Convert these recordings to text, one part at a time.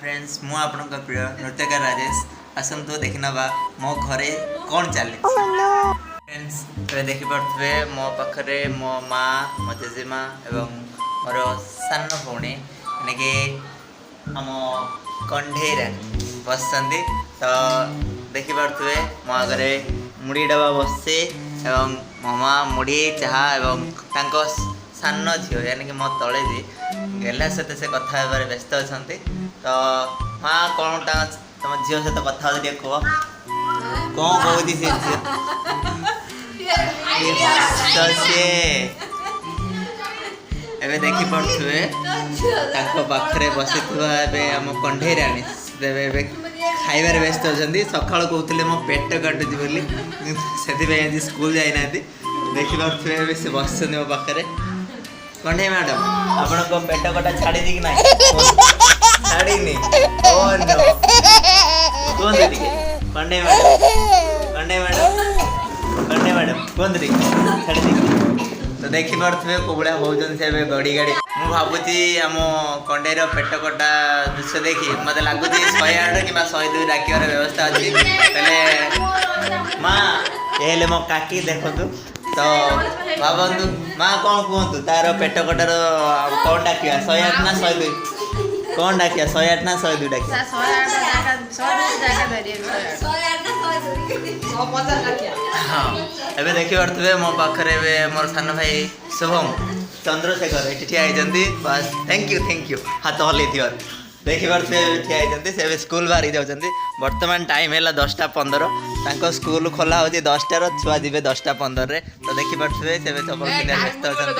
Friends मु आपनका प्रिय नृत्यकार राजेश आसंतु देखिनबा मो घरे कौन चली फ्रेंड्स तो देखि पड़थबे मो पाखरे मो माँ मो जेजेमा एवं मोर सान भौणी यानी आम कंढेरा बसंती तो देखि पड़थबे मो आगे मुड़ी डबा बसছে एवं मो माँ मुड़ी चाहा एवं तांको सान झील यानी कि मो तले जी गेला सहित से कथा व्यस्त अच्छा तो माँ कौन तुम झील सहित कथा कह कौन कहती सी एबे देखि पड़ुए पाखे बसी आम कंढेराणी एबे खाइबार व्यस्त अच्छा सकाल कहते मो पेट काटुची बोली से स्कूल जाना देखि पड़ुए से बस मो पाखे कंढे मैडम आपण पेट कटा छाड़ी दी कि ना छाड़ी कंढे मैडम कहते छाड़ी दी तो देखी पारे कौड़ा होती से गड़ी गाड़ी मुझे भावुची आम कंडेर पेट कटा दृश्य देखी मत लगुच 108 कि 102 डाकिबार व्यवस्था अच्छी पहले माँ ये मो काकी देखु तो भावतु माँ कौन कहतु तार पेट कटार कौन डाकिया 108 ना 102 कौन डाकिया 108 ना 102 डाकिया हाँ एबे देखि पारे मो पाखे मोर सान भाई शुभम चंद्रशेखर ये ठिया होती बस थैंक यू हाथ हल्ई देखि पारे ठिया होती से स्कूल बाहरी जाऊँच बर्तमान टाइम है 10:15 स्कूल खोला हो 10टार छुआ जी 10:15 तो देखि पारे से सब व्यस्त अच्छा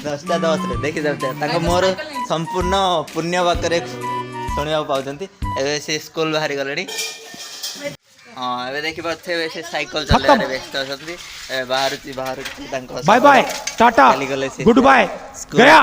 10:10 देखी जाते मोर संपूर्ण पुण्य पाखे शुणा पाँच से स्कूल बाहरी गले हाँ ए देखी पारे से साइकिल चलाइबार व्यस्त अच्छा बाहर bye bye tata goodbye गया।